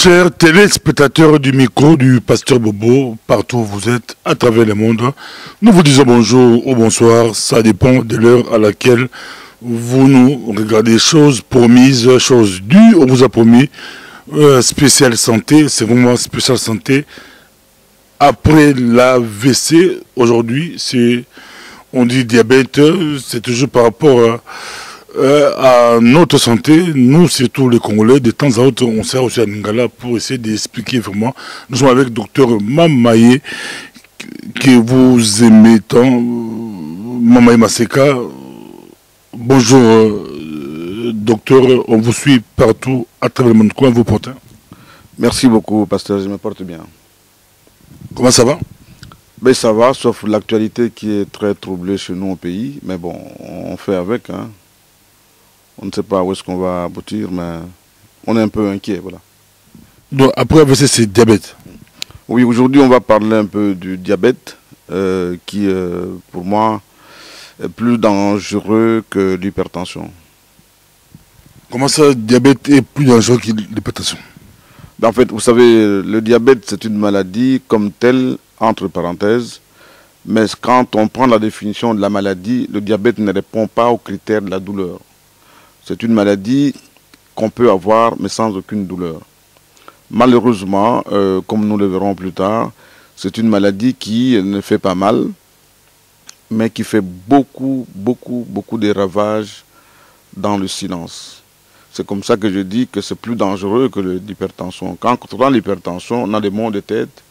Chers téléspectateurs du micro du Pasteur Bobo, partout où vous êtes, à travers le monde, nous vous disons bonjour ou bonsoir, ça dépend de l'heure à laquelle vous nous regardez. Chose promise, chose due, on vous a promis, spécial santé, c'est vraiment spécial santé. Après l'AVC, aujourd'hui, on dit diabète, c'est toujours par rapport à notre santé. Nous, surtout les Congolais, de temps à autre, on sert aussi à Ningala pour essayer d'expliquer vraiment. Nous sommes avec Docteur Mamaye, que vous aimez tant, Mamaye Maseka. Bonjour, docteur, on vous suit partout à travers le monde. Comment vous portez? Merci beaucoup, pasteur, je me porte bien. Comment ça va? Ben, ça va, sauf l'actualité qui est très troublée chez nous au pays. Mais bon, on fait avec. Hein. On ne sait pas où est-ce qu'on va aboutir, mais on est un peu inquiet. Voilà. Donc, après AVC, c'est diabète. Oui, aujourd'hui, on va parler un peu du diabète, qui, pour moi, est plus dangereux que l'hypertension. Comment ça, le diabète est plus dangereux que l'hypertension? Ben, en fait, vous savez, le diabète, c'est une maladie comme telle, entre parenthèses. Mais quand on prend la définition de la maladie, le diabète ne répond pas aux critères de la douleur. C'est une maladie qu'on peut avoir, mais sans aucune douleur. Malheureusement, comme nous le verrons plus tard, c'est une maladie qui ne fait pas mal, mais qui fait beaucoup de ravages dans le silence. C'est comme ça que je dis que c'est plus dangereux que l'hypertension. Quand on a l'hypertension, on a des maux de tête,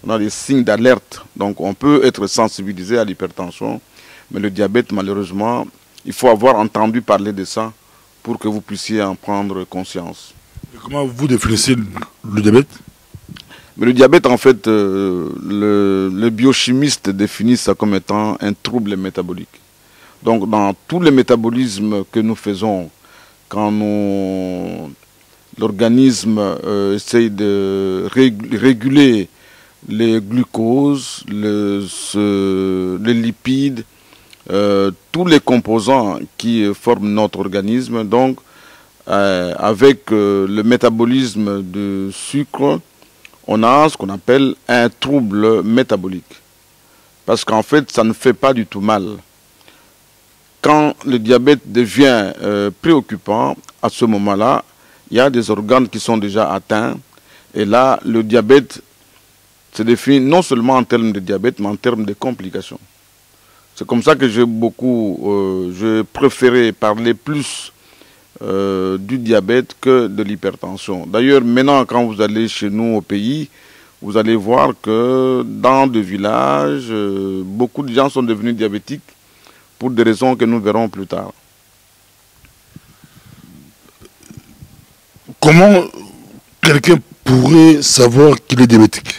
on a des signes d'alerte. Donc on peut être sensibilisé à l'hypertension, mais le diabète, malheureusement, il faut avoir entendu parler de ça pour que vous puissiez en prendre conscience. Et comment vous définissez le diabète? Mais le diabète, en fait, le biochimiste définit ça comme étant un trouble métabolique. Donc dans tous les métabolismes que nous faisons, quand l'organisme essaye de réguler les glucoses, les lipides, tous les composants qui forment notre organisme, donc avec le métabolisme du sucre, on a ce qu'on appelle un trouble métabolique. Parce qu'en fait, ça ne fait pas du tout mal. Quand le diabète devient préoccupant, à ce moment-là, il y a des organes qui sont déjà atteints. Et là, le diabète se définit non seulement en termes de diabète, mais en termes de complications. C'est comme ça que j'ai préféré parler plus du diabète que de l'hypertension. D'ailleurs, maintenant, quand vous allez chez nous au pays, vous allez voir que dans des villages, beaucoup de gens sont devenus diabétiques pour des raisons que nous verrons plus tard. Comment quelqu'un pourrait savoir qu'il est diabétique?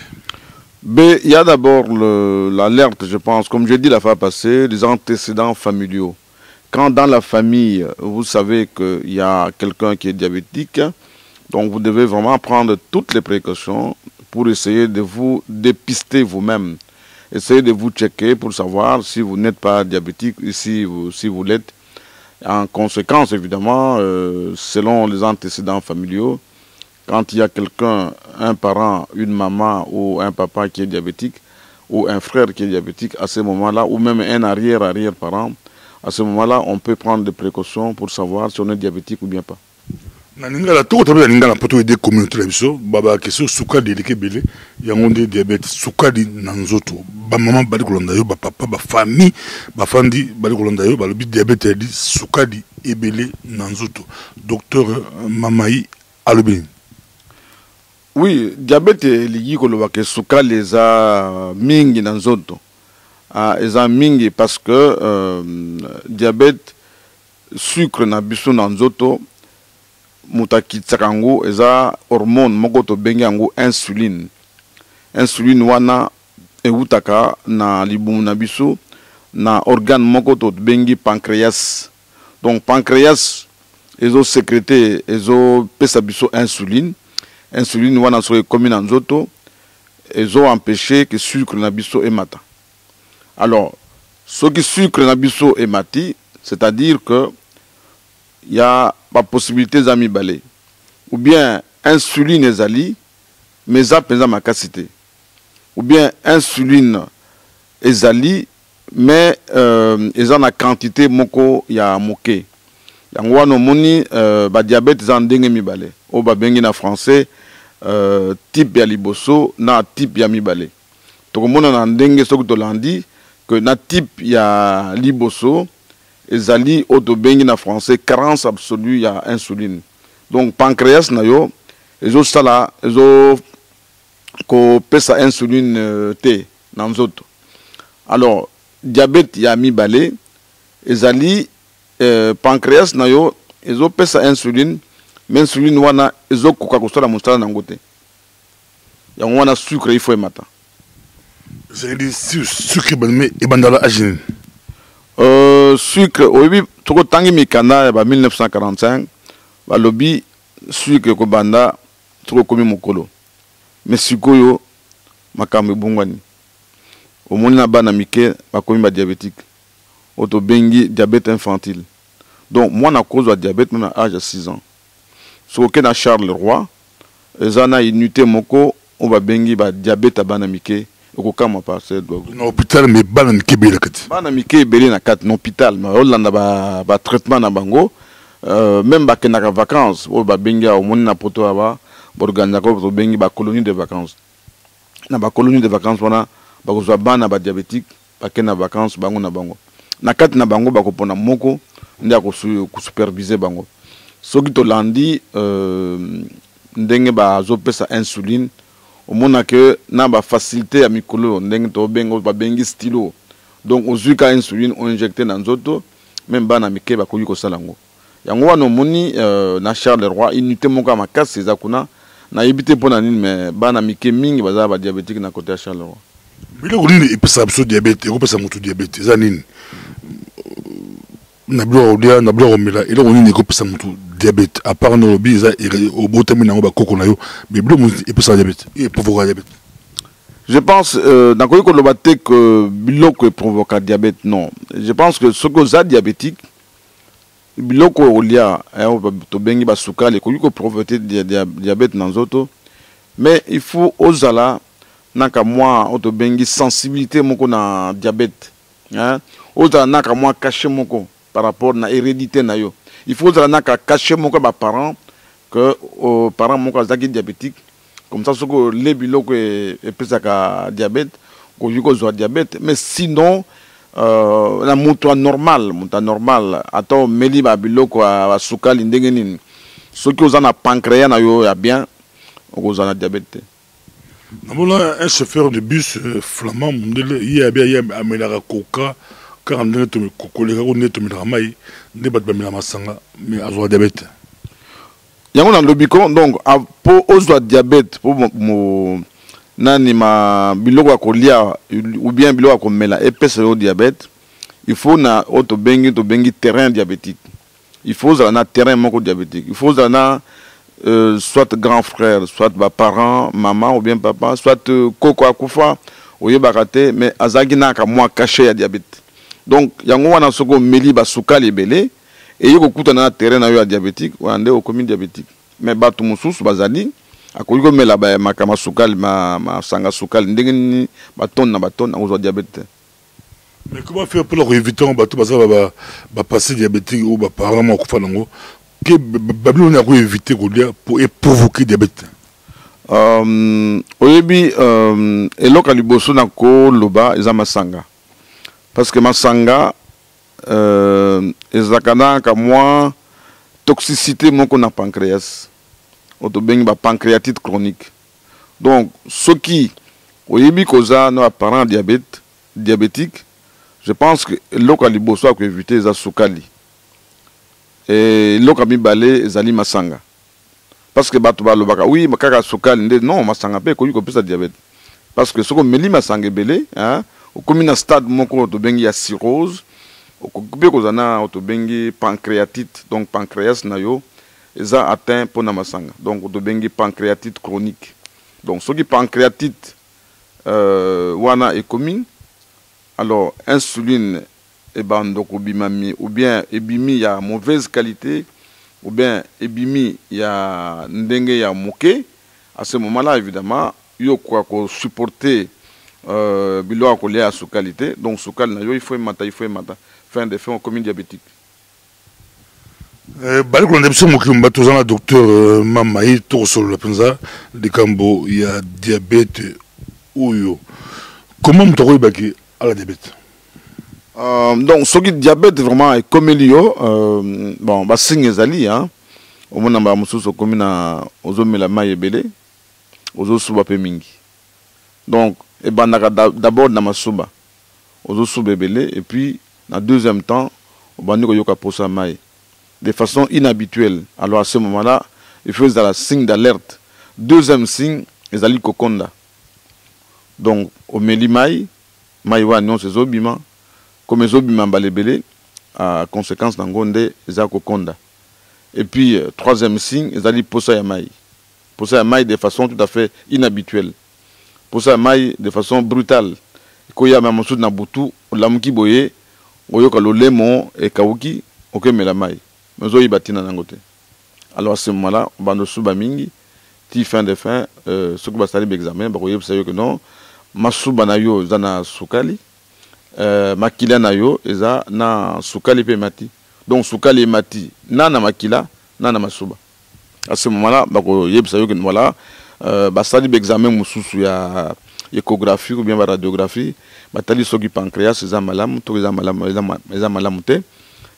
Ben, il y a d'abord l'alerte, je pense, comme j'ai dit la fois passée, des antécédents familiaux. Quand dans la famille, vous savez qu'il y a quelqu'un qui est diabétique, donc vous devez vraiment prendre toutes les précautions pour essayer de vous dépister vous-même. Essayez de vous checker pour savoir si vous n'êtes pas diabétique ou si vous l'êtes. En conséquence, évidemment, selon les antécédents familiaux, quand il y a quelqu'un, un parent, une maman ou un papa qui est diabétique, ou un frère qui est diabétique, à ce moment-là, ou même un arrière-parent, à ce moment-là, on peut prendre des précautions pour savoir si on est diabétique ou bien pas. Ningala to tabe ningala poto ede communauté la biso baba keso sukadi leke bele yango nde diabète sukadi na nzoto ba maman bali kolonda yo ba papa ba famille ba fandi bali kolonda yo ba lobi diabète edi sukadi ebele na nzoto. Docteur Mamaye alobi. Oui, diabète ligi koloba ke sukali eza mingi na nzoto. Eza mingi parce que diabète sucre na biso na nzoto mutakitsaka yango eza hormone moko tobengi yango insuline. Insuline wana eutaka na libumu na biso na organe moko tobengi pancréas. Donc pancréas ezo sécréter ezo pesa biso insuline. Insuline wana so ekomi na nzoto ezo empêcher que sucre na biso emata. Alors ce qui sucre na biso emati, c'est-à-dire que il y a pas possibilité d'amis balé. Ou bien insuline ezali, mais ça penza makasité. Ou bien insuline ezali mais ils ont la quantité moko ya moké. Yango wana moni ba diabète za ndenge mibale. O ba bengi na français type ya liboso na type ya mibale. To komona na ndenge soki to landi que na type ya liboso ezali o to bengi na français carence absolue ya insuline. Donc pancréas na yo ezo sala ezo ko pesa insuline te na nzoto. Alors diabète ya mibale ezali pancréas na yo ezo pesa insuline mais insuline wana ezo koka kosala mosala nango te. Yango wana sucre il faut emata. C'est dit sucre banme e bandala agine. Sucre oyebi toko tangi mikanda ya ba 1945 ba lobi sucre ko banda toko komi mokolo. Mais sikoyo makambo ebungwani. Omoni na bana mike bakomi ba diabétique. Oto bengi diabète infantile. Donc moi na cause de diabète même à l'âge de 6 ans. So que na Charles Leroy, ezana unité moko on va bengi ba diabète à bana mike okokama pa c'est na hôpital mais bana mike bele kati. Bana mike bele na kat na hôpital mais olanda ba traitement na bango même ba kenaka vacances o ba bengi omoni na poto aba borganja ko to bengi ba colonie de vacances. Na ba colonie de vacances wana ba ko bana ba diabétique ba kena vacances bango na bango. Na kati na bango ba ko pona moko ndia ko superviser bango. Soki to landi ndenge ba zopesa insuline omona que na ba facilité ya mikolo ndenge to bengo ba bengi stylo. Donc ozuka insuline on injecté na nzoto même bana mike ba koyi ko salango. Yango wana omoni na Charles Leroy unité moko makasi eza kuna na yebite pona nini mais bana mike mingi baza ba diabétique na côté ya Charles Leroy. Bila kunini ipesa biso diabète ko pesa mutu diabète eza nini? Na blo omela ile kunini ko pesa mutu diabète à part no lobi eza au botami na ba koko na yo mais bilo mutu ipesa diabète et provoque diabète. Je pense dans ko lobate que biloko provoque diabète non. Je pense que ce que za diabétique biloko olia to bengi ba sukali ko provoquer diabète na nzoto mais il faut ozala naka moi to bengi sensibilité moko na diabète hein ozala naka moi caché moko par rapport na hérédité na yo. Il faut ozala naka caché moko ba parents que parents moko zaki diabétique comme ça ce que les biloko et pesaka diabète ko yuko zo diabète mais sinon la moto normal ato meli ba biloko a sukali ndenge nini soki ozana pancréas na yo ya bien ozana diabète. Un chauffeur de bus flamand il y a bien amelaka coca quand on est tombé cocoler on est tombé dans mai ne bat ba masanga mais azo diabète. Yango na lobiko donc po ozo diabète po nani ma biloko kolia ou bien biloko komela epesa yo diabète il faut na to bengi terrain diabétique. Il faut na terrain moko diabétique. Il faut na soit grand frère, soit parent, maman ou bien papa, soit koko akufa oye bakate mais azagi na ka moi caché ya diabète. Donc yango wana soko meli ba sukali belé et yoko kuta na terrain na yo ya diabétique ou ande au commune diabétique. Mais batu mususu bazali akoyiko mela ba makama sukali ma sanga sukali ndenge ni baton na ozo diabète. Mais comment faire pour éviter batu bazaba ba passer diabétique ou ba parent ma kufa nango que Babylone a éviter pour provoquer diabète. Oyebi eloka liboso na ko loba eza masanga. Parce que masanga ezakana ka moi toxicité moko na pancréas. Oto bengi ba pancréatite chronique. Donc ce qui oyebi koza no parent diabétique, je pense que eloka liboso a ko éviter eza sukali. Et loka mibale ezali masanga. Parce que bato balobaka oui makaka sukali nde non masanga pe ko pesa diabète. Parce que soko meli masanga belé hein au comme na stade moko to bengi ya cirrhose au kubé kozana to bengi pancréatite donc pancréas na yo eza atteint pona masanga. Donc to bengi pancréatite chronique. Donc ce qui pancréatite wana est commun alors insuline et bandoko bimami ou bien ebimi ya mauvaise qualité ou bien ebimi ya ndenge ya moké À ce moment-là, évidemment, il faut supporter bilo à coller à sous qualité. Donc, sous qualité, il faut matin, fin de fait, on commune diabétique. Bali kuna ndebisa mokimba tozana docteur Mamayi Torosolo la penza de Kambo il y a diabète oyo. Comment on trouve baki à la diabète? Donc ce qui diabète vraiment est comme Elio bon bah signe ezali hein au moins na mususu comme na ozomela mayi ebele ozosuba pe mingi. Donc et d'abord na masuba ozosuba ebele et puis na deuxième temps obandi ko yoka posa mayi de façon inhabituelle. Alors à ce moment-là, il faut un signe d'alerte. Deuxième signe, ils allaient kokonda. Donc, au meli maï wa non c'est zobima, comme zobima balebele, à conséquence d'angonde, ils allaient kokonda. Et puis, troisième signe, ils allaient posa ya maï. Posa ya maï de façon tout à fait inhabituelle. Posa ya maï de façon brutale. Koya mamasud na butu, lamuki boye, oyoka lolemo et kawuki, ok me la maï. Alors à ce moment-là, on va nous souba mingi, ti fin de fin, ce qui va s'arriver examen, bah vous savez que non, ma souba na yo zana soukali, makila na yo eza na soukali pe mati. Donc soukali mati, na makila, na masuba. À ce moment-là, bah vous savez que voilà, bah ça dit examen mususu ya échographie ou bien radiographie, bah tali soki pancréas eza malamu, to eza malamu te.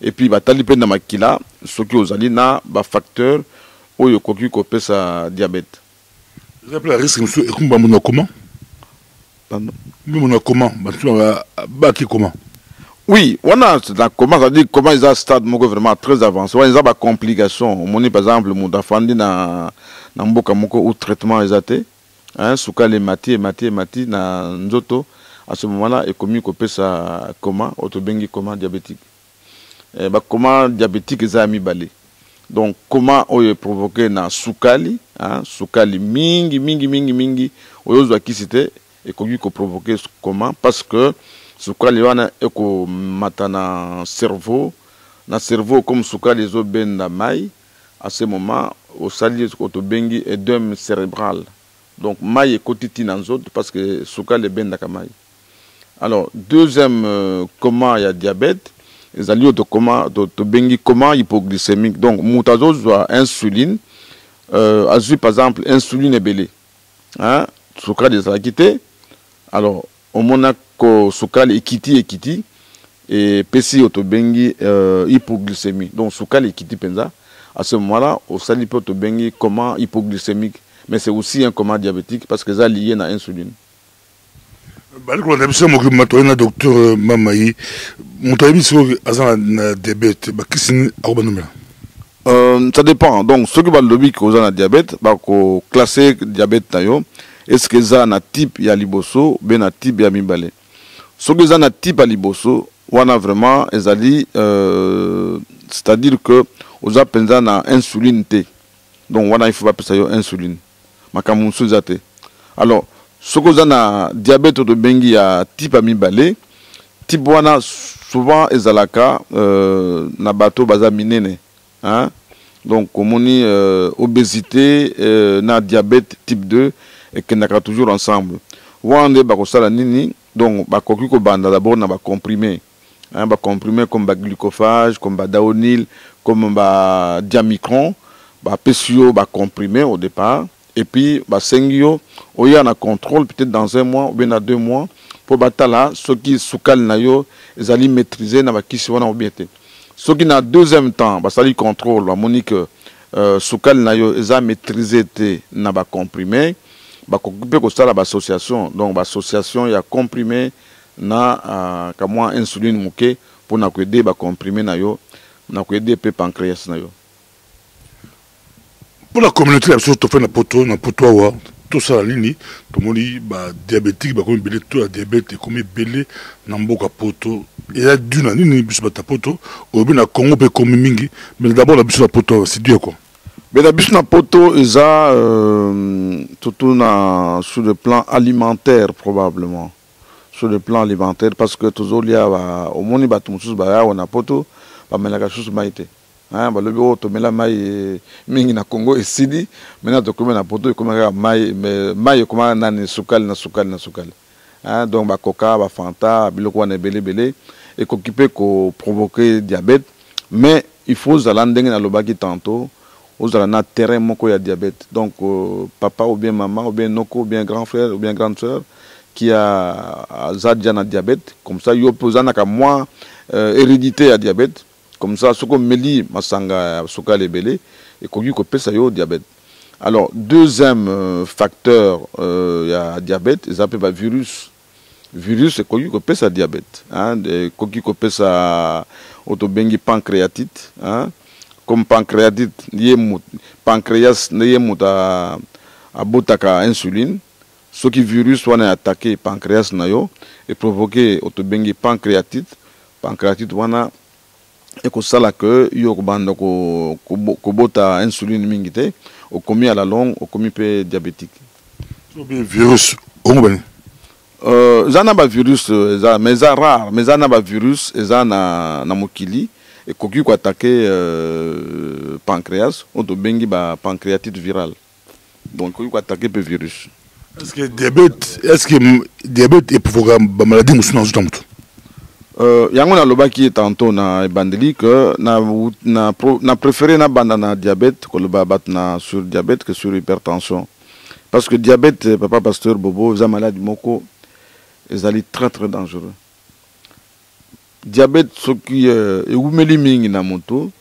Et puis, bah, talipe na makila, ce qui aux alliés na bah facteur ou yo koki kopé sa diabète. Vous appelez la risque monsieur et comment comment? Pardon. Mais comment? Bah qui comment? Oui, on a comment ça dit comment ils ont stade moko vraiment très avancé. Ils ont des complications. On par exemple mon dafandi na mboka moko ou traitement exaté. Hein, souka les mati na nzoto. À ce moment-là, et commis kopé sa coma, autobengi coma diabétique. Comment diabétique est ami balé. Donc comment on est provoqué na soukali, hein, soukali mingi, oyo qui c'était et qu'on provoqué comment parce que soukali wana eko matana cerveau comme soukali zo ben na mai à ce moment au sali auto bengi édème cérébral. Donc mai est quotidien dans autres parce que soukali ben na kamai. Alors deuxième comment il y a diabète. Les alliés de comment hypoglycémique. Donc, moutazo soit insuline. Azui, par exemple, insuline est belée. Hein? Soukal des akité. Alors, au monaco, soukal ekiti. Et pessi autobengi hypoglycémie. Donc, soukal ekiti penza. À ce moment-là, au sali peut autobengi comment hypoglycémique. Mais c'est aussi un coma diabétique parce que ça lié à l'insuline. Docteur Mamayi, mon diabète, ça dépend. Donc, ce qui va le dire qu'on a diabète, va classer diabète tayo. Est-ce que ça a type ya liboso, ben a type ya mibale. Ce que ça a type ya liboso, on a vraiment, c'est-à-dire que on a pensé na insuline T. Donc, on a il faut pas penser à insuline. Makamunsu zate. Alors ce que vous avez diabète de bengi à type amibale, type wana souvent ezalaka na bateau baza minene, hein. Donc comme on dit obésité na diabète type 2 et qui n'a toujours ensemble. Wande bakosala nini donc bakoki ko banda d'abord na ba comprimé, hein, ba comprimé comme ba glucophage, comme ba daonil, comme ba diamicron, ba pesio ba comprimé au départ. Et puis, Sengio, il y a un contrôle peut-être dans 1 mois ou bien dans 2 mois pour batala ceux qui soukal nayo, ils allaient maîtriser na qui sont en bien. Ceux qui na deuxième temps, ça li contrôle, monique soukal nayo, ils a maîtrisé na ba comprimé, occupé ko ça la association. Donc l'association il y a comprimé na comme insuline mouké pour na aider ba comprimé nayo, na aider pe pancréas nayo. Pour la communauté, la chose fait na poto wa tout ça lini tout le monde ba diabétique ba comme belé tout la diabète comme belé na mboka poto et là d'une nini biso ba poto au bien na Congo pe comme mingi mais d'abord la biso la poto c'est Dieu quoi. Mais la biso na poto ils a surtout na sur le plan alimentaire probablement sur le plan alimentaire parce que toujours il y a au monde ba tout ba on a poto ba melaka chose maïté. hein ba lobi o to mela mai mingi na Congo esidi maintenant to comme na poto comme mai mais mai comme na sukali hein donc ba coca ba fanta biloko wana belé et qu'occupé ko provoquer diabète mais il faut zalandeng na lobaki tantôt aux na terrain moko ya diabète donc papa ou bien maman ou bien noko ou bien grand frère ou bien grande sœur qui a zadja na diabète comme ça yo posana ka moi hérédité à diabète comme ça ce qu'on meli masanga soka lebele et kogi ko pesa yo diabète. Alors deuxième facteur ya diabète ils appellent virus et kogi ko pesa diabète hein kogi ko pesa autobengi pancréatite hein comme pancréatite pancréas lié muta abotaka insuline ce qui virus wana attaquer pancréas na yo et provoquer autobengi pancréatite wana et que ça là que yo banda ko bota insuline mingite au commis à la longue au commis pe diabétique virus zana ba virus mais ça rare mais zana ba virus na mokili et koki ko attaquer pancréas on to bengi ba pancréatite virale donc koki ko attaquer pe virus. Est-ce que diabète est provoqué ba maladie musuna zutamtu yango na lobaki tantôt na bandeli que na préféré na banda na diabète ko loba bat na sur diabète que sur hypertension parce que diabète papa pasteur Bobo za maladie moko ezali très dangereux. Diabète ce qui est umeli mingi na moto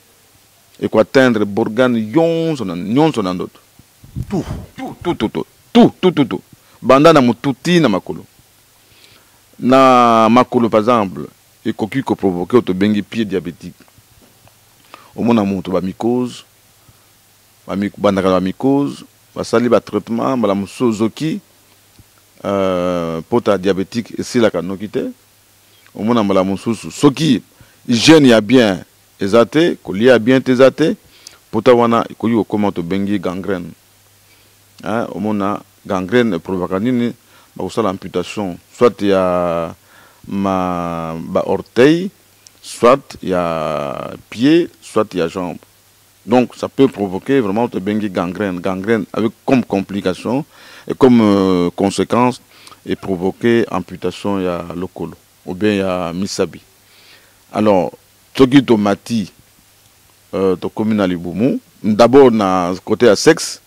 et quoi atteindre borgane nyonso na ndoto tout banda na mututi na makolo par exemple et koki ko provoquer auto bengi pied diabétique au mona moto ba mycose banda ka mycose ba sali ba traitement bala musozoki pota diabétique et si la kanokite au mona mbala mususu soki hygiène ya bien ezate kolia ya bien tezate pota wana koyi okoma to bengi gangrène hein au mona gangrène provoque nini ba usala amputation soit ya ba orteil soit ya pied soit ya jambe donc ça peut provoquer vraiment te bengi gangrène avec comme complication et comme conséquence et provoquer amputation ya lokolo ou bien ya misabi. Alors toki tomati to commune libumu d'abord na côté à sexe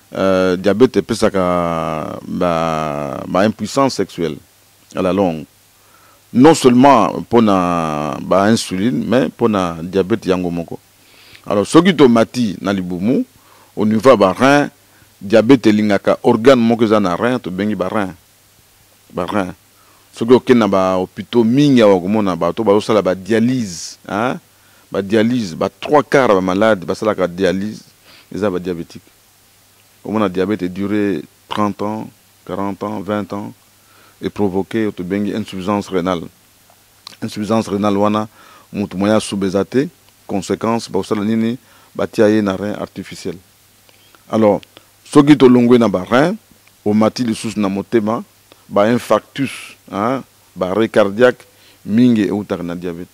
diabète peut ça ba impuissance sexuelle à la longue non seulement pour na ba insuline mais pour na diabète yango moko. Alors soki tomati na libumu au niveau ba rein diabète lingaka organe moko za na rein to bengi ba rein soki okenda ba hôpitaux mingi ya komona bato bazosala ba dialyse hein ba dialyse ba 3/4 ba malade basalaka dialyse eza ba diabétique au moins diabète durer 30 ans 40 ans 20 ans et provoquer to bengi insuffisance rénale wana mutu moya sous-bezate conséquence basala nini batia ye na rein artificiel. Alors soki to longwe na ba rein au mati lisusu na motema ba infarctus hein ba arrêt cardiaque mingi eutar na diabète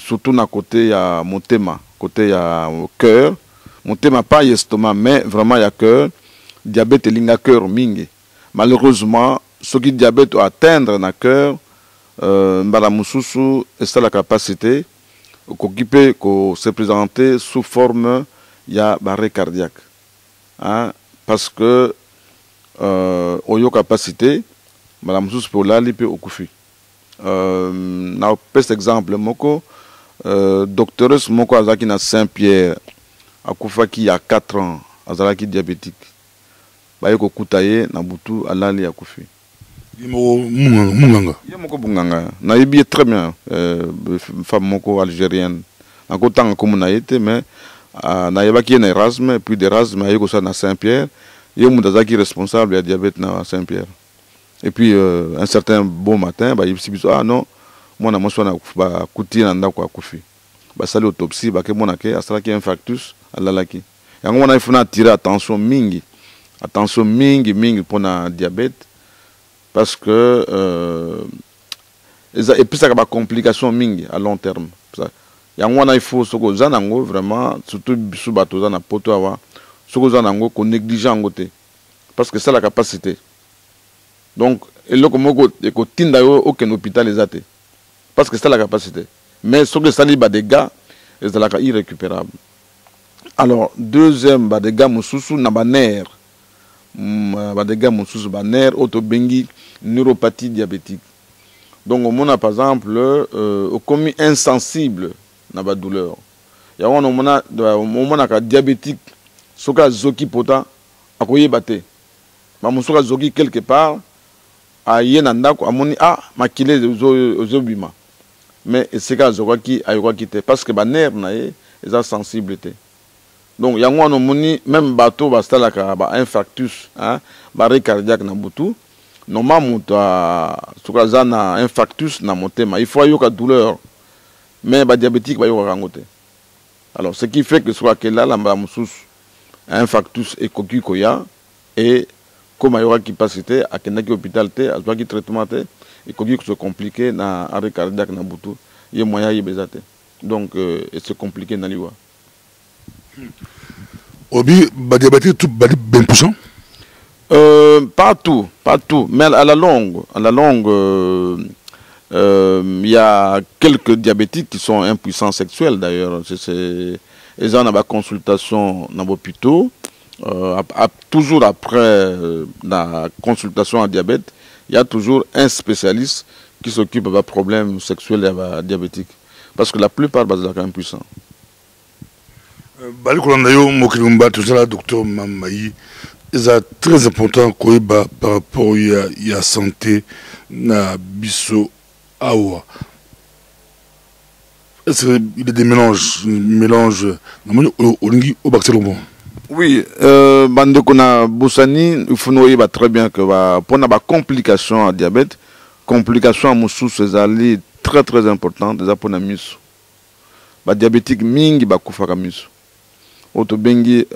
surtout na côté ya motema côté ya cœur motema pas estomac mais vraiment ya cœur diabète linga cœur mingi malheureusement ce qui diabète atteindre na cœur mbala mususu est la capacité qu'occuper ko se présenter sous forme ya arrêt cardiaque hein parce que oyo capacité mbala mususu pour lali pe okufi na peste exemple moko docteuresse moko azaki na Saint-Pierre akufaki ya 4 ans azalaki diabétique baye ko kutaye na butu alali akufi munganga moko bunganga na yebi très bien femme moko algérienne akotanga comme na été mais na yebaki na Erasme et puis d'Erasme aye ko sa na Saint-Pierre yemu dazaki responsable ya diabète na Saint-Pierre et puis un certain bon matin ba yebisi biso non mwana moso na ba kuti na ndako akufi ba sali autopsie ba ke mona ke asalaki infarctus alalaki yango mona ifuna tirer attention mingi pour na diabète parce que et puis ça a des complications mingi à long terme Yango il faut soko zanango vraiment surtout bisu bato za na poto awa soko zanango ko négligent côté parce que c'est la capacité. Donc eloko moko ko tinda yo aucun hôpital les até parce que c'est la capacité. Mais ce que ça li ba des gars c'est la irrécupérable. Alors deuxième ba des gars mususu na ba nerf ba des gars mususu ba nerf autobengi neuropathie diabétique. Donc on a par exemple au commis insensible na ba douleur. Ya on a diabétique soka zoki pota akoye baté. Ba musuka zoki quelque part a yena ndako amoni makile ozobima. Mais c'est ka zoki ayoko kité parce que ba nerf na ye eza sensibilité. Donc yango on moni même bateau ba stala ka ba infarctus hein ba arrêt cardiaque na butu. Normalement soka zana infarctus na motema il faut yoka douleur. Mais ba diabétique ba yoka rangote. Alors ce qui fait que soit que là la un infarctus et cocu koya et comme il y aura capacité à kenaki hôpital té à qui traitement té et cocu se compliqué na arrêt cardiaque na butu il y a moyen y bezate. Donc c'est compliqué na liwa. Obi ba diabétique tout ba ben puissant. Pas tout, mais à la longue, il y a quelques diabétiques qui sont impuissants sexuels d'ailleurs. Ils ont une consultation dans l'hôpital. Toujours après la consultation en diabète, il y a toujours un spécialiste qui s'occupe des problèmes sexuels et diabétiques. Parce que la plupart sont impuissants. Docteur Mamayi, c'est très important par rapport à la santé na biso awa. Est-ce qu'il y a des mélanges au bactéries? Oui, bande kona Boussani, il faut nous très bien que pour la complication à diabète, complication à moussou c'est très très important déjà pour la misu. Ba diabétique mingi ba kufaka misu. Autobengi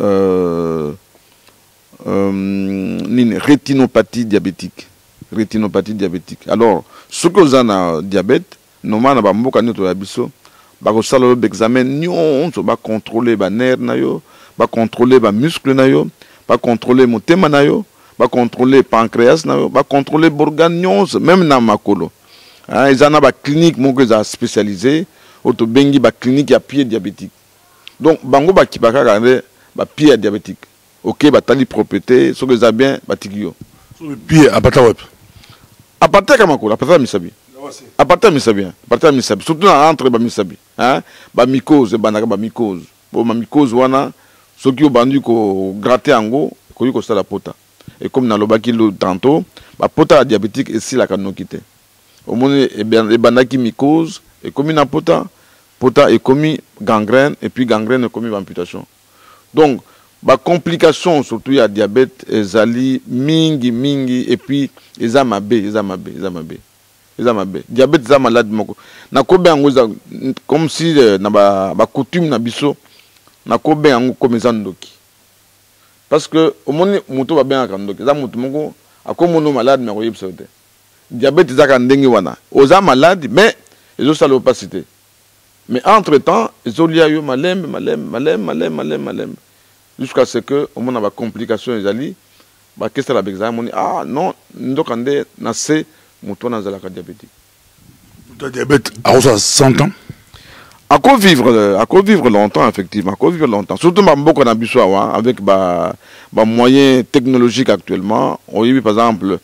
rétinopathie diabétique. Rétinopathie diabétique. Alors, ce que vous avez un diabète, normalement, on va contrôler l'examen, on va contrôler les nerfs, on va contrôler les muscles, on va contrôler le thème, on va contrôler le pancréas, on va contrôler les organes, même dans ma colo. Ils ont une clinique spécialisée, autobengi une clinique à pied diabétique. Donc, bango ba kibaka ba pied diabétique. Ok, bah tali propriété, ce que ça bien, bah tigio. Pied à pata web. À partir kamako, à partir misabi. À partir misabi, à partir misabi. Surtout entre bah misabi, hein, bah mycose, bah naga bah mycose. Bon, ma mycose wana, ce qui au bandu ko gratter ango, ko yuko sa la pota. Et comme dans le baki le tantôt, bah pota diabétique et si la cano quitté. Au moins, et bien, les bandaki mycose, et comme une pota est commis gangrène, et puis gangrène est commis amputation. Donc, ba complication surtout il y a diabète ezali mingi et puis ezamabe diabète za malade moko na ko ben comme si na ba coutume na biso na ko ben comme ezandoki parce que au moni muto ba ben akandoki za muto moko akomono malade mais ko yebsote diabète za ka ndenge wana oza malade mais ezo sala opacité mais entre temps ezo lia yo malem jusqu'à ce que au moins la complication les alliés bah qu'est-ce que la examen non donc on est nassé mouton dans la diabétique. Le diabète à 100 ans. À quoi vivre longtemps effectivement, à quoi vivre longtemps. Surtout beaucoup dans Bissoua avec moyens technologiques actuellement. On y par exemple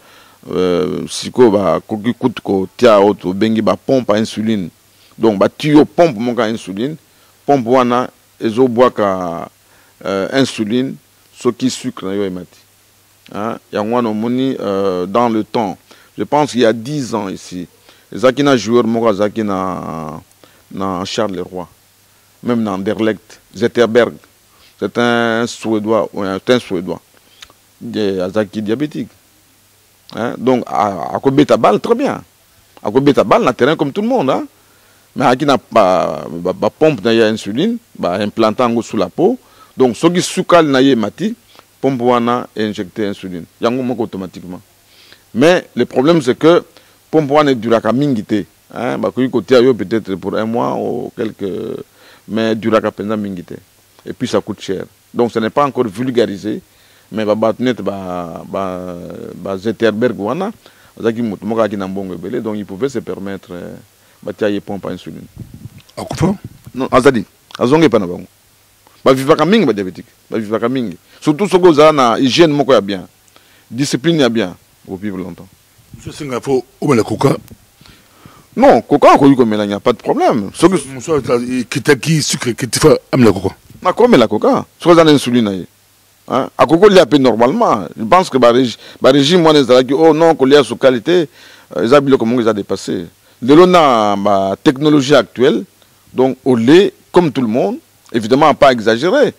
si quoi coûte tia auto bengi pompe à insuline. Donc tuyau pompe mon insuline, pompe wana ezo bois insuline, ce qui sucre hein? Dans le temps, je pense qu'il y a 10 ans ici, Zakina joueur Zakina Charles Leroy, même dans Anderlecht, Zetterberg, c'est un Suédois, Zaki diabétique. Hein? Donc à Kobeta balle très bien, à Kobeta balle na terrain comme tout le monde, hein? Mais qui n'a pas pompe d'insuline, implantant sous la peau. Donc, ce qui soukal naye mati, pompe wana et injecter insuline. Yango moko automatiquement. Mais le problème c'est que pompe wana duraka mingité. hein, côté peut-être pour un mois ou quelques, mais du la capena mingite. Et puis ça coûte cher. Donc ce n'est pas encore vulgarisé, mais Zetterberg wana, donc il pouvait se permettre de pompe à insuline. À quoi? Non, azadi, azonge pas na bango. Vivaka mingi ba diabétique, vivaka mingi. Surtout ce que na hygiène moko ya bien, discipline ya bien, pour vivre longtemps. Monsieur Singapore, où est la coca? Non, coca il n'y a pas de problème. Ce que qui sucre qui te fait amener la coca. Na comme la coca, ce que l'insuline hein, à coco il y a peu normalement. Je pense que le régime moi les oh non qu'il y a sous qualité, ils ont comment ils ont dépassé. De l'on a technologie actuelle, donc au lait comme tout le monde, évidemment pas exagéré,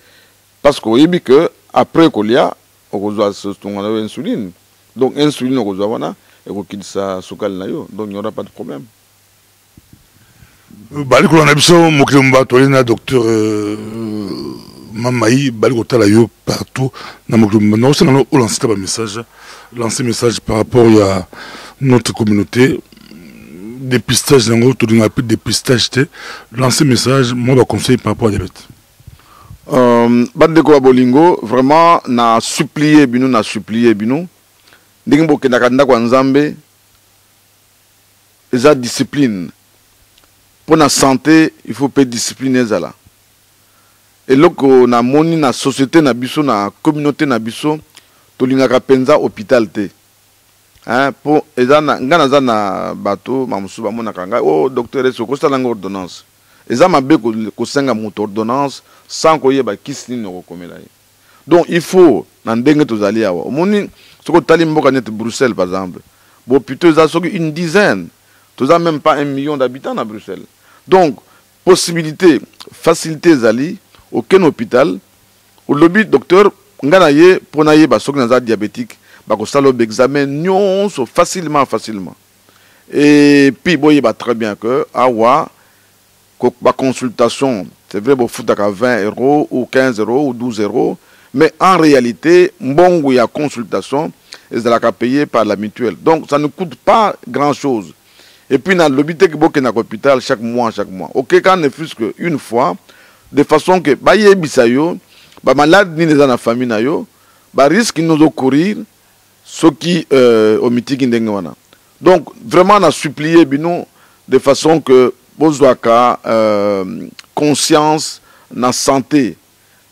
parce qu'on dit que après qu'il y a, on reçoit l'insuline, donc l'insuline on reçoit voilà et qu'on quitte ça sous qualité, donc il n'y aura pas de problème. Baliko na biso mokemba tolina docteur Mamaï baliko tala yo partout na mokemba na aussi na lancer un message par rapport à notre communauté dépistage nango to dinga plus dépistage te lancer message moi ba conseil par rapport à diabète bande ko bolingo vraiment na supplier bino ndingi bokenda kanda kwa nzambe eza discipline. Pour la santé, il faut pas discipliner ça. Et là, na moni na société na biso na communauté na biso, to linga penza hôpital te. Hein pour ezana ngana za na bato mamusu ba mona kanga oh docteur eso ko sala ordonnance. Eza mabe ko senga moto ordonnance sans ko yeba kisini no komela. Donc il faut na ndenge to zali awa. Moni soko tali mboka net Bruxelles par exemple. Bon plutôt ça soko une dizaine. Tu n'as même pas 1 million d'habitants à Bruxelles. Donc, possibilité, facilité, zali, aucun hôpital. Au lobby, docteur, nganaye, pour naye, sok naza diabétique, bako salo examen, non, facilement. Et puis, boye, très bien que, awa, ma consultation, c'est vrai, bon, fout à 20 € ou 15 € ou 12 €, mais en réalité, bon, il y a consultation, et ça l'a payé par la mutuelle. Donc, ça ne coûte pas grand-chose. Et puis, dans l'hôpital qui est à l'hôpital chaque mois. Ok, quand ne fût-ce qu'une fois, de façon que, bah, yé bisayo, bah, malade ni dans la famille na yo, bah, risque nous de courir, ce qui, au mythique indengwana. Donc, vraiment, on a supplié, bino, de façon que, bozwaka, conscience, na santé.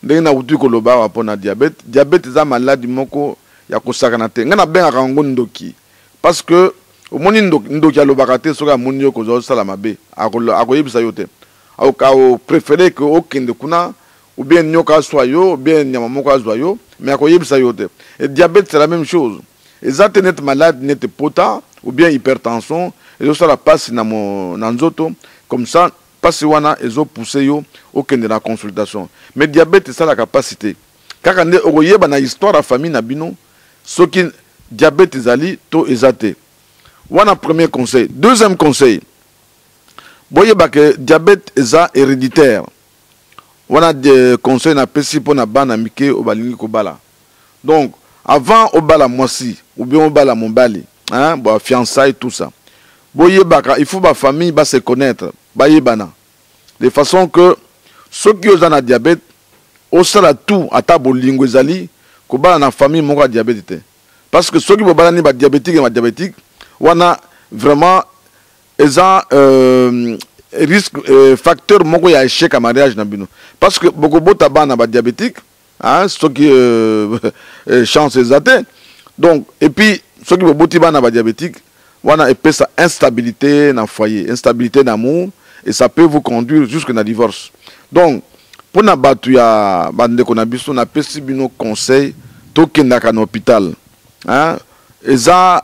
Ndenge na utu koloba, wapona diabète. Diabète, c'est un malade, moko, ya kosakanate. Ngana ben a rangon ndoki. Parce que, au moins ndoki alobakate soka munyo ko sala mabe akoyebisa yo te au préféré que okende kuna ou bien nyoka soyo ou bien nyama moko azwayo mais akoyebisa yo te. Et diabète c'est la même chose. Eza te net malade net pota ou bien hypertension et ça la passe na nzoto comme ça passe wana ezo pousser yo okende na consultation. Mais diabète c'est la capacité kaka nde okoyeba na histoire ya famille na bino soki diabète ezali to ezate. Voilà premier conseil. Deuxième conseil. Voyez que diabète est héréditaire. Voilà des conseils na pesi pour na bana mike au balingi ko bala. Donc avant au bala moisi ou bien au bala mon bali, hein, bon fiançailles tout ça. Voyez il faut ba famille ba se connaître, ba yebana. De façon que ceux qui ont un diabète au sala tout à table lingo ezali ko bala na famille moko diabète. Parce que ceux qui bala ni ba diabétique et ma diabétique wana vraiment eza risque facteur moko ya échec à mariage na bino parce que beaucoup bota bana ba diabétique hein ce qui chance ezate donc et puis ce qui boti bana ba diabétique wana epesa instabilité na foyer instabilité d'amour et ça peut vous conduire jusqu'à un divorce. Donc pour na batu ya bande ko na biso na pesi bino conseil to kenda ka na hôpital hein eza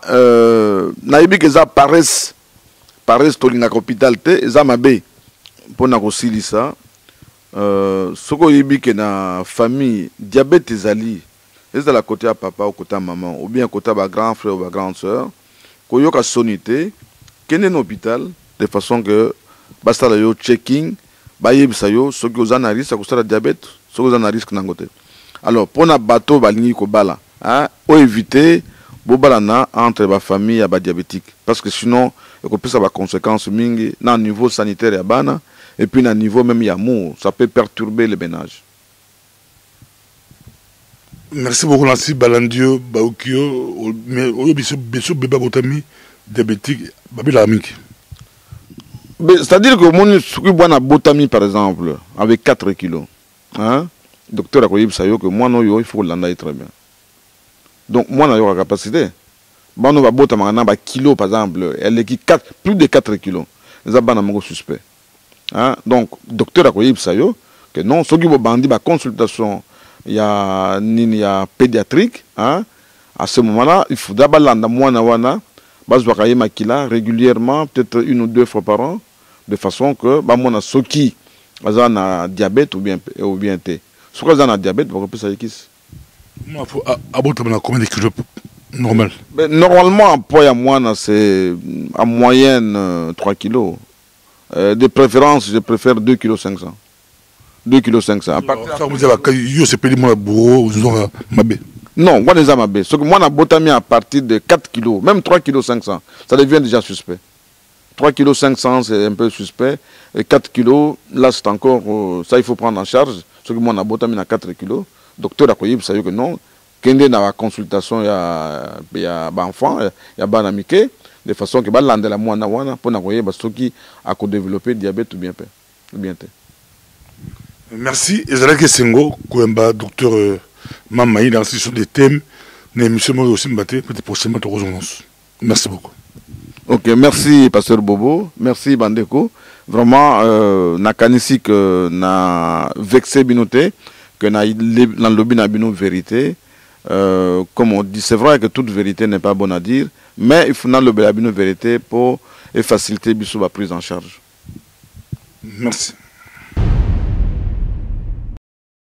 naibi que eza paresse tolinga hôpital te eza mabe pona kosilisa soko yibi que na famille diabète ezali ezala côté ya papa ou côté ya maman ou bien côté ba grand frère ou ba grande sœur koyoka sonité kende na hôpital de façon que basala yo checking bayebisa yo soki oza na risque akosala diabète soki oza na risque nango te. Alors pona bato balingi kobala hein o éviter bobalana entre la famille et les diabétiques. Parce que sinon, et ça va conséquence mingi na niveau sanitaire ya bana et puis na niveau même yamour, ça peut perturber le ménage. Merci beaucoup Nancy Balandio Baukio mais oyobiso beso beba botami diabétique babila mingi. C'est-à-dire que mon suki botami par exemple avec 4 kilos. Hein? Docteur a dit que moi non il faut l'anda très bien. Donc moi n'a la capacité. Bon on va botama na kilo par exemple, elle est qui plus de 4 kilos. Les abana mongo suspect. Hein? Donc docteur a dit que non ceux qui vont bandi ba consultation il y a pédiatrique hein? À ce moment-là, il faut d'abord landa moi na wana bazwaka makila régulièrement peut-être 1 ou 2 fois par an de façon que ba mona soki azana diabète ou bien té. Si vous avez un diabète, vous pouvez savoir qui c'est. Il faut aborder combien de kilos normal? Normalement, en poids à moi, c'est en moyenne 3 kilos. De préférence, je préfère 2 kg 500. 2 kg 500. Non, moi, les amabé. Ce que moi, on a à partir de 4 kilos, même 3 kg 500, ça devient déjà suspect. 3 kg 500, c'est un peu suspect. Et 4 kilos, là, c'est encore, ça, il faut prendre en charge. Ce que moi, on a 4 kilos. Docteur a dit que non. Quand il y a une consultation, il y a un enfant, il y a un ami, de façon que la moine pour ceux qui ont développé diabète ou bien. Merci. Et c'est Sengo, docteur Mamaï, dans ce sont des thèmes, mais monsieur Moro aussi m'a peut-être prochainement te rejoindre. Merci beaucoup. Ok, merci Pasteur Bobo, merci Bandeko. Vraiment, nakanisi que na vexé binoté, que na lobby na bino vérité. Comme on dit, c'est vrai que toute vérité n'est pas bonne à dire, mais il faut na lobby la bino vérité pour faciliter bisou la prise en charge. Merci.